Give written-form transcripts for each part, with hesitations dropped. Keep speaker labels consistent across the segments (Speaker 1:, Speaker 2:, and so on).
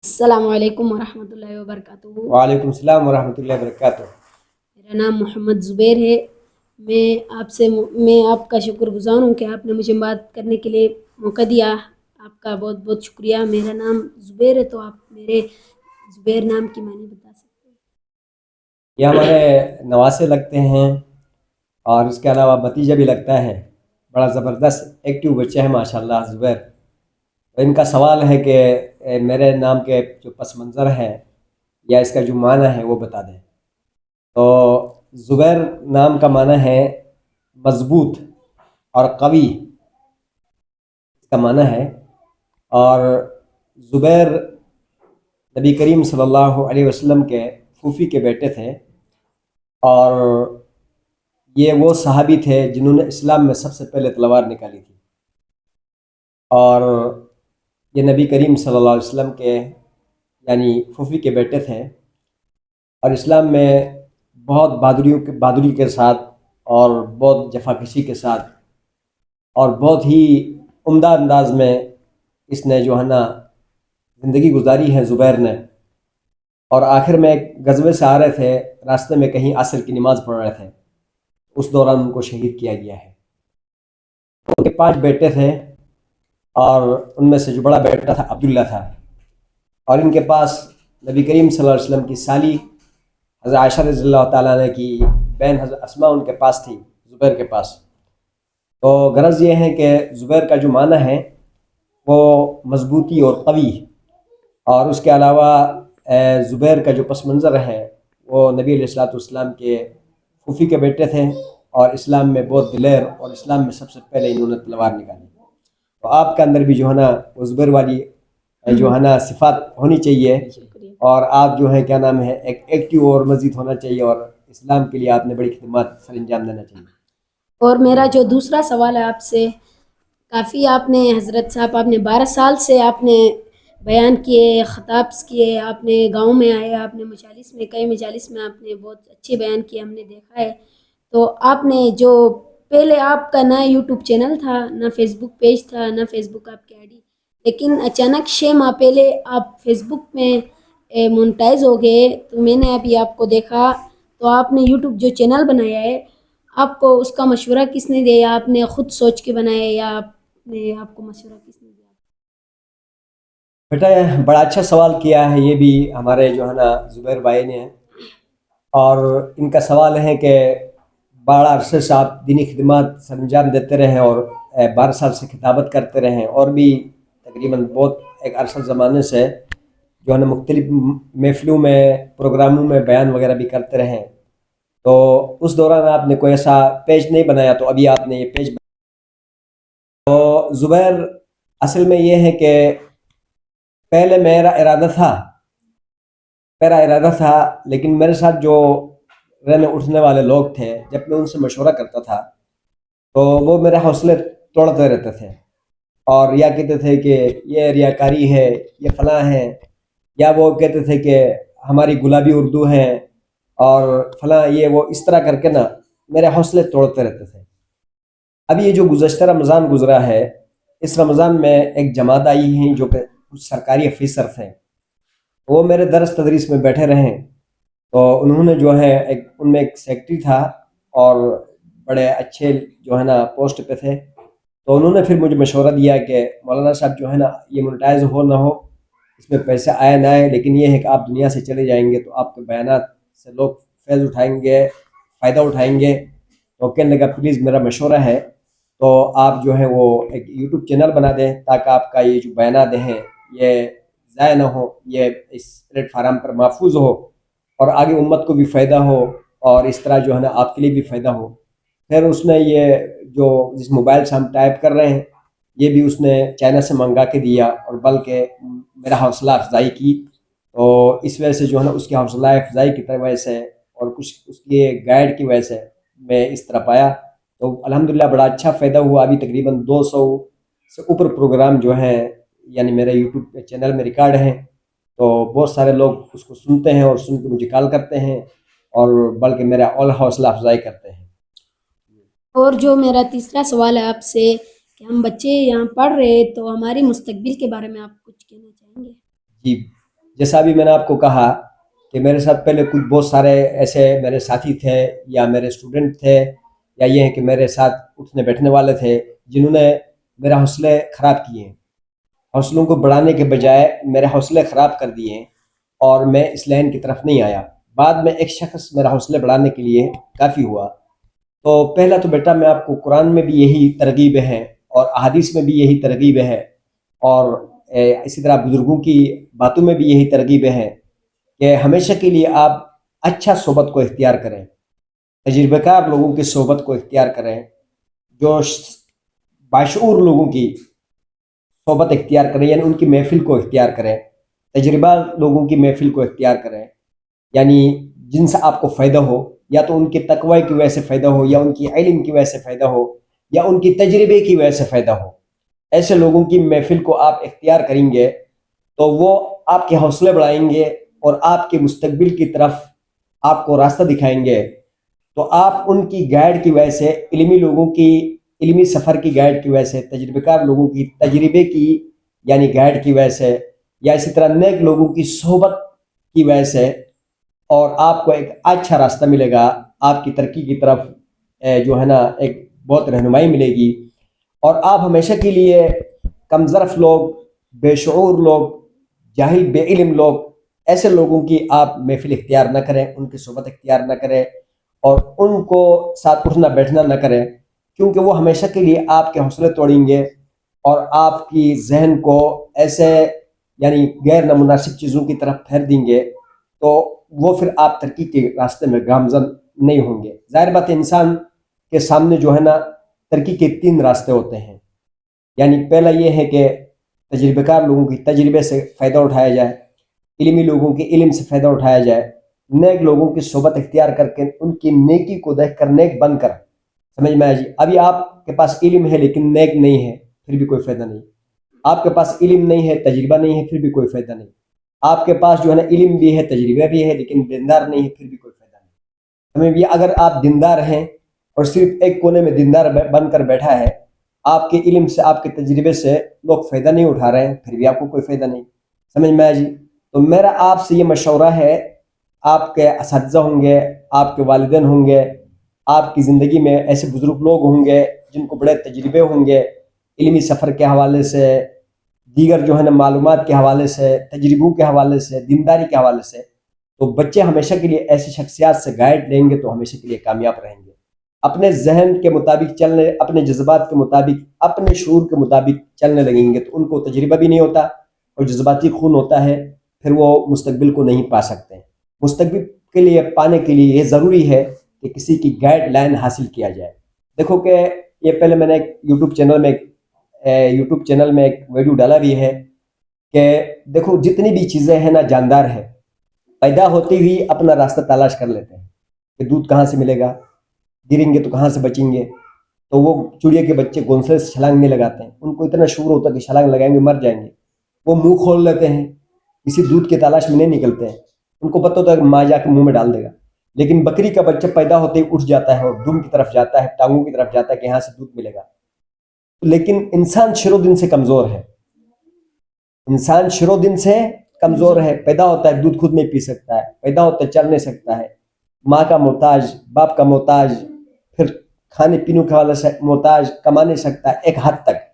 Speaker 1: السلام علیکم ورحمۃ اللہ وبرکاتہ۔
Speaker 2: وعلیکم السلام ورحمۃ اللہ وبرکاتہ۔
Speaker 1: میرا نام محمد زبیر ہے۔ میں آپ کا شکر گزار ہوں کہ آپ نے مجھے بات کرنے کے لیے موقع دیا۔ آپ کا بہت بہت شکریہ۔ میرا نام زبیر ہے، تو آپ میرے زبیر نام کی معنی بتا سکتے ہیں؟
Speaker 2: یہ ہمارے نواسے لگتے ہیں اور اس کے علاوہ بھتیجا بھی لگتا ہے۔ بڑا زبردست ایکٹیو بچہ ہے ماشاءاللہ زبیر۔ تو ان کا سوال ہے کہ میرے نام کے جو پس منظر ہے یا اس کا جو معنی ہے وہ بتا دیں۔ تو زبیر نام کا معنی ہے مضبوط اور قوی، اس کا معنی ہے۔ اور زبیر نبی کریم صلی اللہ علیہ وسلم کے پھوپھی کے بیٹے تھے، اور یہ وہ صحابی تھے جنہوں نے اسلام میں سب سے پہلے تلوار نکالی تھی، اور یہ نبی کریم صلی اللہ علیہ وسلم کے یعنی پھوپھی کے بیٹے تھے، اور اسلام میں بہت بہادری کے ساتھ اور بہت جفاکشی کے ساتھ اور بہت ہی عمدہ انداز میں اس نے جو ہے نا زندگی گزاری ہے زبیر نے۔ اور آخر میں ایک غزوے سے آ رہے تھے، راستے میں کہیں عصر کی نماز پڑھ رہے تھے، اس دوران ان کو شہید کیا گیا ہے۔ ان کے 5 بیٹے تھے، اور ان میں سے جو بڑا بیٹا تھا عبداللہ تھا، اور ان کے پاس نبی کریم صلی اللہ علیہ وسلم کی سالی حضرت عائشہ رضی اللہ تعالیٰ عنہ کی بہن حضرت اسماء ان کے پاس تھی، زبیر کے پاس۔ تو غرض یہ ہے کہ زبیر کا جو معنی ہے وہ مضبوطی اور قوی، اور اس کے علاوہ زبیر کا جو پس منظر ہے وہ نبی علیہ الصلوۃ والسلام کے پھوپھی کے بیٹے تھے، اور اسلام میں بہت دلیر، اور اسلام میں سب سے پہلے انہوں نے تلوار نکالی۔ تو آپ کے اندر بھی جو ہے نا وہ زبیر والی جو ہے نا صفات ہونی چاہیے،
Speaker 1: شکریہ۔
Speaker 2: اور آپ جو ہے کیا نام ہے ایک ایکٹیو اور مزید ہونا چاہیے، اور اسلام کے لیے آپ نے بڑی خدمات سر انجام دینا چاہیے۔
Speaker 1: اور میرا جو دوسرا سوال ہے آپ سے، کافی آپ نے حضرت صاحب، آپ نے 12 سال سے آپ نے بیان کیے، خطاب کیے، آپ نے گاؤں میں آئے، آپ نے مجالس میں، کئی مجالس میں آپ نے بہت اچھے بیان کیے، ہم نے دیکھا ہے۔ تو آپ نے جو پہلے آپ کا نہ یوٹیوب چینل تھا، نہ فیس بک پیج تھا، نہ فیس بک آپ کی آئی ڈی، لیکن اچانک 6 ماہ پہلے آپ فیس بک میں مونٹائز ہو گئے۔ تو میں نے ابھی آپ کو دیکھا، تو آپ نے یوٹیوب جو چینل بنایا ہے، آپ کو اس کا مشورہ کس نے دیا؟ آپ نے خود سوچ کے بنایا یا آپ کو مشورہ کس نے دیا؟
Speaker 2: بیٹا بڑا اچھا سوال کیا ہے یہ بھی ہمارے جو ہے نا زبیر بھائی نے، اور ان کا سوال ہے کہ 12 عرصے سے آپ دینی خدمات سر انجام دیتے رہے، اور 12 سال سے خطابت کرتے رہے، اور بھی تقریباً بہت ایک عرصہ زمانے سے جو ہے نا مختلف محفلوں میں، پروگراموں میں بیان وغیرہ بھی کرتے رہے۔ تو اس دوران آپ نے کوئی ایسا پیج نہیں بنایا، تو ابھی آپ نے یہ پیج بنایا۔ تو زبیر اصل میں یہ ہے کہ پہلے میرا ارادہ تھا، لیکن میرے ساتھ جو رہنے اٹھنے والے لوگ تھے، جب میں ان سے مشورہ کرتا تھا تو وہ میرے حوصلے توڑتے رہتے تھے، اور یا کہتے تھے کہ یہ ریاکاری ہے، یہ فلاں ہے، یا وہ کہتے تھے کہ ہماری گلابی اردو ہے، اور فلاں یہ وہ، اس طرح کر کے نا میرے حوصلے توڑتے رہتے تھے۔ اب یہ جو گزشتہ رمضان گزرا ہے، اس رمضان میں ایک جماعت آئی ہیں جو کہ کچھ سرکاری افیسر تھے، وہ میرے درس تدریس میں بیٹھے رہے، تو انہوں نے جو ہے ان میں ایک سیکٹری تھا، اور بڑے اچھے جو ہے نا پوسٹ پہ تھے، تو انہوں نے پھر مجھے مشورہ دیا کہ مولانا صاحب جو ہے نا یہ مونٹائز ہو نہ ہو، اس میں پیسے آئے نہ آئے، لیکن یہ ہے کہ آپ دنیا سے چلے جائیں گے تو آپ کے بیانات سے لوگ فیض اٹھائیں گے، فائدہ اٹھائیں گے۔ تو کہنے لگا پلیز میرا مشورہ ہے تو آپ جو ہے وہ ایک یوٹیوب چینل بنا دیں، تاکہ آپ کا یہ جو بیانات ہیں یہ ضائع نہ ہو، یہ اس پلیٹ فارم پر محفوظ ہو، اور آگے امت کو بھی فائدہ ہو، اور اس طرح جو ہے نا آپ کے لیے بھی فائدہ ہو۔ پھر اس نے یہ جو جس موبائل سے ہم ٹائپ کر رہے ہیں، یہ بھی اس نے چائنا سے منگا کے دیا، اور بلکہ میرا حوصلہ افزائی کی۔ تو اس وجہ سے جو ہے نا اس کی حوصلہ افزائی کی وجہ سے، اور کچھ اس کی گائیڈ کی وجہ سے میں اس طرح پایا، تو الحمدللہ بڑا اچھا فائدہ ہوا۔ ابھی تقریباً 200 سے اوپر پروگرام جو ہیں یعنی میرے یوٹیوب چینل میں ریکارڈ ہیں، تو بہت سارے لوگ اس کو سنتے ہیں، اور سن کے مجھے کال کرتے ہیں، اور بلکہ میرا اور حوصلہ افزائی کرتے ہیں۔
Speaker 1: اور جو میرا تیسرا سوال ہے آپ سے، کہ ہم بچے یہاں پڑھ رہے، تو ہماری مستقبل کے بارے میں آپ کچھ کہنا چاہیں گے؟
Speaker 2: جی جیسا بھی میں نے آپ کو کہا کہ میرے ساتھ پہلے کچھ بہت سارے ایسے میرے ساتھی تھے یا میرے اسٹوڈنٹ تھے یا یہ ہیں کہ میرے ساتھ اٹھنے بیٹھنے والے تھے جنہوں نے میرے حوصلے خراب کیے ہیں، حوصلوں کو بڑھانے کے بجائے میرے حوصلے خراب کر دیے ہیں اور میں اس لائن کی طرف نہیں آیا۔ بعد میں ایک شخص میرا حوصلے بڑھانے کے لیے کافی ہوا۔ تو پہلا تو بیٹا میں آپ کو قرآن میں بھی یہی ترغیب ہے اور احادیث میں بھی یہی ترغیب ہے اور اسی طرح بزرگوں کی باتوں میں بھی یہی ترغیب ہے کہ ہمیشہ کے لیے آپ اچھا صحبت کو اختیار کریں، تجربہ کار لوگوں کی صحبت کو اختیار کریں، جو باشعور لوگوں کی صحبت اختیار کریں، یعنی ان کی محفل کو اختیار کریں، تجربہ لوگوں کی محفل کو اختیار کریں، یعنی جن سے آپ کو فائدہ ہو، یا تو ان کی تقوی کی وجہ سے فائدہ ہو، یا ان کی علم کی وجہ سے فائدہ ہو، یا ان کی تجربے کی وجہ سے فائدہ ہو۔ ایسے لوگوں کی محفل کو آپ اختیار کریں گے تو وہ آپ کے حوصلے بڑھائیں گے اور آپ کے مستقبل کی طرف آپ کو راستہ دکھائیں گے۔ تو آپ ان کی گائیڈ کی وجہ سے، علمی لوگوں کی علمی سفر کی گائیڈ کی وجہ سے، تجربہ کار لوگوں کی تجربے کی یعنی گائیڈ کی وجہ سے، یا اسی طرح نیک لوگوں کی صحبت کی وجہ سے، اور آپ کو ایک اچھا راستہ ملے گا، آپ کی ترقی کی طرف جو ہے نا ایک بہت رہنمائی ملے گی۔ اور آپ ہمیشہ کے لیے کم ظرف لوگ، بے شعور لوگ، جاہل بے علم لوگ، ایسے لوگوں کی آپ محفل اختیار نہ کریں، ان کی صحبت اختیار نہ کریں اور ان کو ساتھ اٹھنا بیٹھنا نہ کریں، کیونکہ وہ ہمیشہ کے لیے آپ کے حوصلے توڑیں گے اور آپ کی ذہن کو ایسے یعنی غیر نامناسب چیزوں کی طرف پھیر دیں گے، تو وہ پھر آپ ترقی کے راستے میں گامزن نہیں ہوں گے۔ ظاہر بات ہے انسان کے سامنے جو ہے نا ترقی کے 3 راستے ہوتے ہیں، یعنی پہلا یہ ہے کہ تجربہ کار لوگوں کی تجربے سے فائدہ اٹھایا جائے، علمی لوگوں کے علم سے فائدہ اٹھایا جائے، نیک لوگوں کی صحبت اختیار کر کے ان کی نیکی کو دیکھ کر نیک بن کر، سمجھ میں آیا جی؟ ابھی آپ کے پاس علم ہے لیکن نیک نہیں ہے، پھر بھی کوئی فائدہ نہیں۔ آپ کے پاس علم نہیں ہے، تجربہ نہیں ہے، پھر بھی کوئی فائدہ نہیں۔ آپ کے پاس جو ہے نا علم بھی ہے، تجربہ بھی ہے، لیکن دیندار نہیں ہے، پھر بھی کوئی فائدہ نہیں۔ ہمیں بھی اگر آپ دیندار ہیں اور صرف ایک کونے میں دیندار بن کر بیٹھا ہے، آپ کے علم سے، آپ کے تجربے سے لوگ فائدہ نہیں اٹھا رہے ہیں، پھر بھی آپ کو کوئی فائدہ نہیں۔ سمجھ میں آیا جی؟ تو میرا آپ سے یہ مشورہ ہے، آپ کے اساتذہ ہوں گے، آپ کے والدین ہوں گے، آپ کی زندگی میں ایسے بزرگ لوگ ہوں گے جن کو بڑے تجربے ہوں گے، علمی سفر کے حوالے سے، دیگر جو ہے نا معلومات کے حوالے سے، تجربوں کے حوالے سے، دینداری کے حوالے سے، تو بچے ہمیشہ کے لیے ایسی شخصیات سے گائیڈ لیں گے تو ہمیشہ کے لیے کامیاب رہیں گے۔ اپنے ذہن کے مطابق چلنے، اپنے جذبات کے مطابق، اپنے شعور کے مطابق چلنے لگیں گے تو ان کو تجربہ بھی نہیں ہوتا اور جذباتی خون ہوتا ہے، پھر وہ مستقبل کو نہیں پا سکتے ہیں۔ مستقبل کے لیے پانے کے لیے یہ ضروری ہے کہ کسی کی گائیڈ لائن حاصل کیا جائے۔ دیکھو کہ یہ پہلے میں نے ایک یوٹیوب چینل میں ایک ویڈیو ڈالا بھی ہے کہ دیکھو جتنی بھی چیزیں ہیں نا جاندار ہے، پیدا ہوتے ہوئی اپنا راستہ تلاش کر لیتے ہیں کہ دودھ کہاں سے ملے گا، گریں گے تو کہاں سے بچیں گے۔ تو وہ چڑیا کے بچے گھونسلے سے چھلانگ نہیں لگاتے ہیں، ان کو اتنا شعور ہوتا ہے کہ چھلانگ لگائیں گے مر جائیں گے، وہ منہ کھول لیتے ہیں، کسی دودھ کی تلاش میں نہیں نکلتے ہیں، ان کو پتہ ہوتا ہے کہ ماں جا کے منہ میں ڈال دے گا۔ لیکن بکری کا بچہ پیدا ہوتے ہی اٹھ جاتا ہے اور دم کی طرف جاتا ہے، ٹانگوں کی طرف جاتا ہے کہ یہاں سے دودھ ملے گا۔ لیکن انسان شروع دن سے کمزور ہے، انسان شروع دن سے کمزور ہے، پیدا ہوتا ہے دودھ خود نہیں پی سکتا ہے، پیدا ہوتا ہے چل نہیں سکتا ہے، ماں کا محتاج، باپ کا محتاج، پھر کھانے پینے کے حوالے سے محتاج، کما نہیں سکتا ہے ایک حد تک۔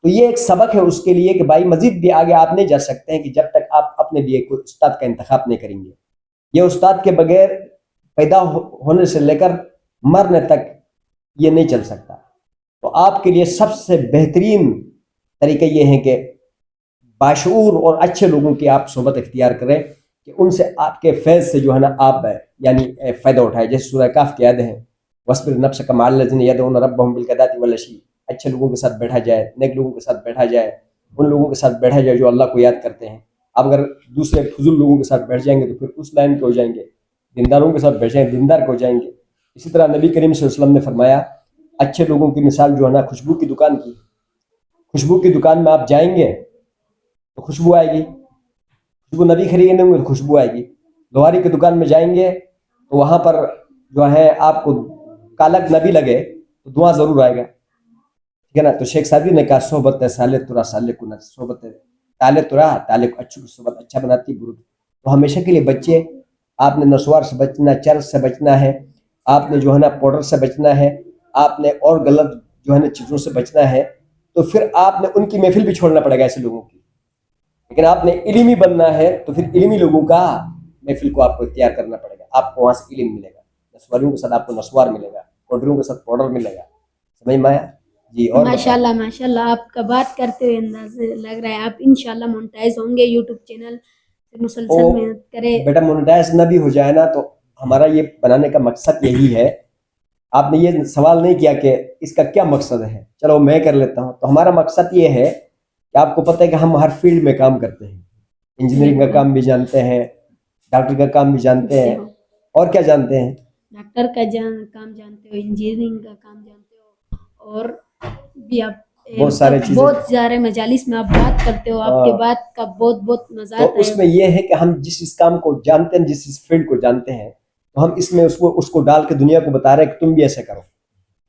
Speaker 2: تو یہ ایک سبق ہے اس کے لیے کہ بھائی مزید بھی آگے آپ نہیں جا سکتے ہیں کہ جب تک آپ اپنے لیے کوئی استاد کا انتخاب نہیں کریں گے۔ یہ استاد کے بغیر پیدا ہونے سے لے کر مرنے تک یہ نہیں چل سکتا۔ تو آپ کے لیے سب سے بہترین طریقہ یہ ہے کہ باشعور اور اچھے لوگوں کی آپ صحبت اختیار کریں کہ ان سے آپ کے فیض سے جو ہے نا آپ یعنی فائدہ اٹھائے۔ جیسے سورہ کہف کی آیت ہے وَاصْبِرْ نَفْسَكَ مَعَ الَّذِينَ يَدْعُونَ رَبَّهُمْ بِالْغَدَاةِ وَالْعَشِيِّ، اچھے لوگوں کے ساتھ بیٹھا جائے، نیک لوگوں کے ساتھ بیٹھا جائے، ان لوگوں کے ساتھ بیٹھا جائے جو اللہ کو یاد کرتے ہیں۔ آپ اگر دوسرے فضول لوگوں کے ساتھ بیٹھ جائیں گے تو پھر اس لائن کے ہو جائیں گے، دینداروں کے ساتھ بیٹھ جائیں گے دیندار کے ہو جائیں گے۔ اسی طرح نبی کریم صلی اللہ علیہ وسلم نے فرمایا اچھے لوگوں کی مثال جو ہے نا خوشبو کی دکان کی، خوشبو کی دکان میں آپ جائیں گے تو خوشبو آئے گی، خوشبو نبی خریدیں گے تو خوشبو آئے گی۔ لوہاری کی دکان میں جائیں گے تو وہاں پر جو ہے آپ کو کالک نبی لگے تو دعا ضرور آئے گا، ٹھیک ہے نا۔ تو شیخ سعدی نے کہا صحبت ہے سالے ترا سالے کو نہ، صحبت ہے تالے ترا تالے کو اچھی صحبت اچھا بناتی، تو ہمیشہ کے لیے بچے، آپ نے نسوار سے بچنا، چرس سے بچنا ہے، آپ نے جو ہے نا پاؤڈر سے بچنا ہے، آپ نے اور غلط جو ہے نا چیزوں سے بچنا ہے. تو پھر آپ نے ان کی محفل بھی چھوڑنا پڑے گا ایسے لوگوں کی. لیکن آپ نے علمی بننا ہے تو پھر علمی لوگوں کا محفل کو آپ کو اختیار کرنا پڑے گا. آپ کو وہاں سے علم ملے گا، نسواریوں کے ساتھ آپ کو نسوار ملے گا، پاؤڈروں کے ساتھ پاؤڈر ملے گا. سمجھ میں آیا جی؟ اور
Speaker 1: ماشاء
Speaker 2: بتائیں.
Speaker 1: اللہ ماشاء اللہ، آپ کا بات کرتے ہوئے انداز سے لگ رہا ہے آپ انشاءاللہ مونٹائز ہوں گے یوٹیوب چینل سے، مسلسل
Speaker 2: وہ
Speaker 1: محنت کرے.
Speaker 2: بیٹا مونیٹائز نہ بھی ہو جائے نا تو ہمارا یہ بنانے کا مقصد یہی ہے. آپ نے یہ سوال نہیں کیا کہ اس کا کیا مقصد ہے، چلو میں کر لیتا ہوں. تو ہمارا مقصد یہ ہے کہ آپ کو پتہ ہے کہ ہم ہر فیلڈ میں کام کرتے ہیں. انجینئرنگ کا کام بھی جانتے ہیں، ڈاکٹر کا کام بھی جانتے ہیں، اور کیا جانتے ہیں؟
Speaker 1: ڈاکٹر کا کام جانتے ہو، انجینئرنگ کا کام جانتے ہو، اور بھی آپ
Speaker 2: بہت سارے چیزیں.
Speaker 1: بہت سارے مجالس میں آپ بات کرتے ہو. آپ کے بات کا بہت بہت مزہ
Speaker 2: تو
Speaker 1: آتا
Speaker 2: اس میں
Speaker 1: ہے.
Speaker 2: یہ ہے کہ ہم جس کام کو جانتے ہیں، جس فیلڈ کو جانتے ہیں، تو ہم اس میں اس کو ڈال کے دنیا کو بتا رہے ہیں کہ تم بھی ایسے کرو.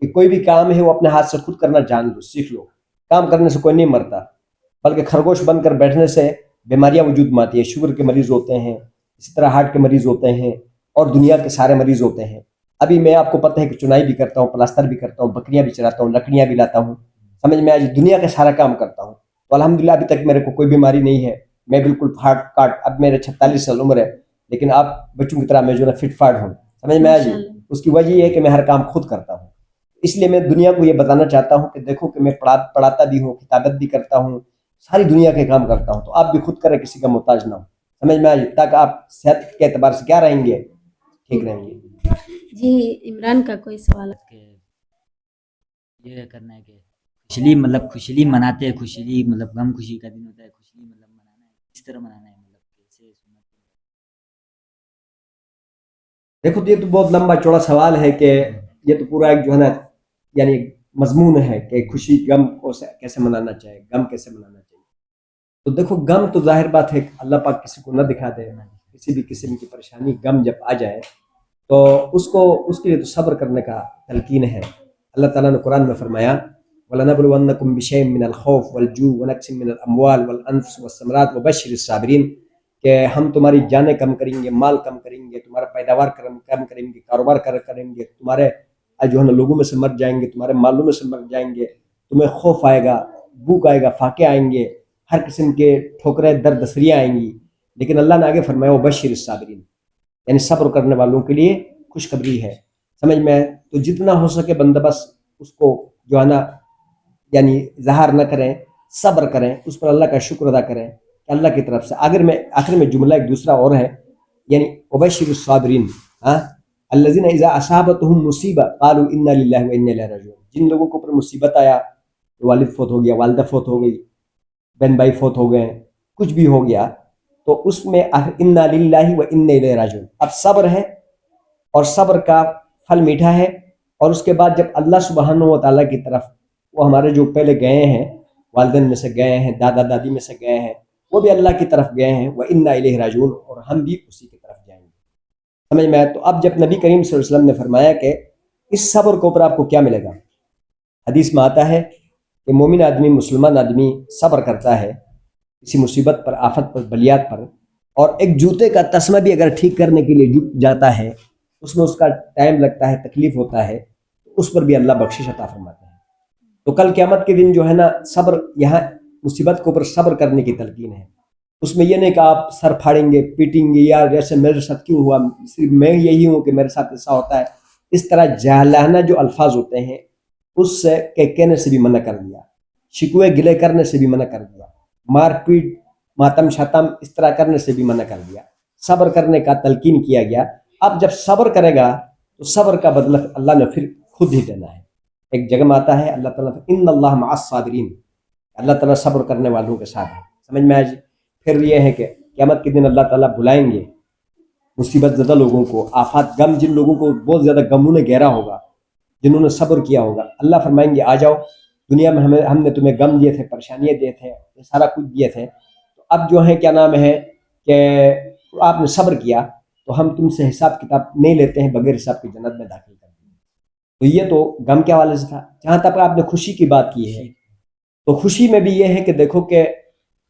Speaker 2: کہ کوئی بھی کام ہے وہ اپنے ہاتھ سے خود کرنا جان لو، سیکھ لو. کام کرنے سے کوئی نہیں مرتا، بلکہ خرگوش بن کر بیٹھنے سے بیماریاں وجود میں آتی ہیں. شوگر کے مریض ہوتے ہیں، اسی طرح ہارٹ کے مریض ہوتے ہیں، اور دنیا کے سارے مریض ہوتے ہیں. ابھی میں آپ کو پتہ ہے کہ چنائی بھی کرتا ہوں، پلاسٹر بھی کرتا ہوں، بکریاں بھی چراتا ہوں، لکڑیاں بھی لاتا ہوں. سمجھ میں آج دنیا کا سارا کام کرتا ہوں. تو الحمدللہ ابھی تک میرے کو کوئی بیماری نہیں ہے. میں بالکل پھاٹ کاٹ، اب میرے 46 سال عمر ہے، لیکن آپ بچوں کی طرح میں جو ہے فٹ فاٹ ہوں. سمجھ میں آج اس کی وجہ یہ ہے کہ میں ہر کام خود کرتا ہوں. اس لیے میں دنیا کو یہ بتانا چاہتا ہوں کہ دیکھو کہ میں پڑھاتا بھی ہوں، کتابت بھی کرتا ہوں، ساری دنیا کے کام کرتا ہوں. تو آپ بھی خود کریں، کسی کا محتاج نہ ہو. سمجھ میں آئی؟ تاکہ آپ صحت کے اعتبار سے کیا رہیں گے، ٹھیک رہیں گے.
Speaker 1: جی عمران کا کوئی سوال ہے؟
Speaker 3: کہ یہ کرنا ہے کہ خوشی مناتے ہیں، خوشی مطلب غم خوشی کا دن ہوتا ہے، خوشی مطلب منانا ہے، کس طرح منانا ہے، مطلب کیسے سنت.
Speaker 2: دیکھو یہ تو بہت لمبا چوڑا سوال ہے کہ یہ تو پورا ایک جو ہے نا یعنی مضمون ہے کہ خوشی غم کو کیسے منانا چاہیے، غم کیسے منانا چاہیے. تو دیکھو غم تو ظاہر بات ہے کہ اللہ پاک کسی کو نہ دکھا دے. کسی بھی قسم کی پریشانی غم جب آ جائے تو اس کے لیے تو صبر کرنے کا تلقین ہے. اللہ تعالیٰ نے قرآن میں فرمایا وَلَنَبْلُوَنَّكُمْ بِشَيْءٍ مِّنَ الْخَوْفِ وَالْجُوعِ وَنَقْصٍ مِّنَ الْأَمْوَالِ وَالْأَنفُسِ وَالثَّمَرَاتِ وَبَشِّرِ الصَّابِرِينَ، کہ ہم تمہاری جانیں کم کریں گے، مال کم کریں گے، تمہارا پیداوار کم کریں گے، کاروبار کریں گے، تمہارے جو ہے نا لوگوں میں سے مر جائیں گے، تمہارے مالوں میں سے مر جائیں گے، تمہیں خوف آئے گا، بھوک آئے گا، فاقے آئیں گے، ہر قسم کے ٹھوکریں درد دسریاں آئیں گی. لیکن اللہ نے آگے فرمایا وَبَشِّرِ الصَّابِرِينَ، یعنی صبر کرنے والوں کے لیے خوشخبری ہے. سمجھ میں؟ تو جتنا ہو سکے بندوبست اس کو جو ہے نا یعنی ظاہر نہ کریں، صبر کریں، اس پر اللہ کا شکر ادا کریں کہ اللہ کی طرف سے. آخر میں جملہ ایک دوسرا اور ہے، یعنی وبشر الصابرین الذین اذا اصابتهم مصیبہ قالوا انا للہ وانا الیہ راجعون. جن لوگوں کو اوپر مصیبت آیا، والد فوت ہو گیا، والدہ فوت ہو گئی، بہن بھائی فوت ہو گئے، کچھ بھی ہو گیا، تو اس میں انا للہ وانا الیہ راجعون. اب صبر ہے اور صبر کا پھل میٹھا ہے. اور اس کے بعد جب اللہ سبحانہ و تعالیٰ کی طرف وہ ہمارے جو پہلے گئے ہیں، والدین میں سے گئے ہیں، دادا دادی میں سے گئے ہیں، وہ بھی اللہ کی طرف گئے ہیں، وَإِنَّا إِلَيْهِ راجعون، اور ہم بھی اسی کی طرف جائیں گے. سمجھ میں آیا؟ تو اب جب نبی کریم صلی اللہ علیہ وسلم نے فرمایا کہ اس صبر کے اوپر آپ کو کیا ملے گا، حدیث میں آتا ہے کہ مومن آدمی، مسلمان آدمی صبر کرتا ہے کسی مصیبت پر، آفت پر، بلیات پر، اور ایک جوتے کا تسمہ بھی اگر ٹھیک کرنے کے لیے جاتا ہے، اس میں اس کا ٹائم لگتا ہے، تکلیف ہوتا ہے، اس پر بھی اللہ بخشش عطا فرماتا ہے. تو کل قیامت کے دن جو ہے نا صبر، یہاں مصیبت کے اوپر صبر کرنے کی تلقین ہے. اس میں یہ نہیں کہ آپ سر پھاڑیں گے، پیٹیں گے، یا جیسے میرے ساتھ کیوں ہوا، صرف میں یہی ہوں کہ میرے ساتھ ایسا ہوتا ہے. اس طرح جاہلانہ جو الفاظ ہوتے ہیں اس سے کہنے سے بھی منع کر دیا، شکوے گلے کرنے سے بھی منع کر دیا، مار پیٹ، ماتم شاتم اس طرح کرنے سے بھی منع کر دیا. صبر کرنے کا تلقین کیا گیا. اب جب صبر کرے گا تو صبر کا بدلہ اللہ نے پھر خود ہی دینا ہے. ایک جگہ میں آتا ہے اللہ تعالیٰ ان اللہ مع الصابرین، اللہ تعالیٰ صبر کرنے والوں کے ساتھ ہے. سمجھ میں آج پھر یہ ہے کہ قیامت کے دن اللہ تعالیٰ بلائیں گے مصیبت زدہ لوگوں کو، آفات غم، جن لوگوں کو بہت زیادہ غموں نے گھیرا ہوگا، جنہوں نے صبر کیا ہوگا، اللہ فرمائیں گے آ جاؤ دنیا میں، ہم نے تمہیں غم دیے تھے، پریشانیاں دیے تھے، یہ سارا کچھ دیے تھے، تو اب جو ہے کیا نام ہے کہ آپ نے صبر کیا تو ہم تم سے حساب کتاب نہیں لیتے ہیں، بغیر حساب کی جنت میں داخل کر دیں گے. تو یہ تو غم کے حوالے سے تھا. جہاں تک آپ نے خوشی کی بات کی ہے، تو خوشی میں بھی یہ ہے کہ دیکھو کہ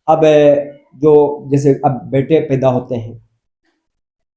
Speaker 2: اب جو جیسے اب بیٹے پیدا ہوتے ہیں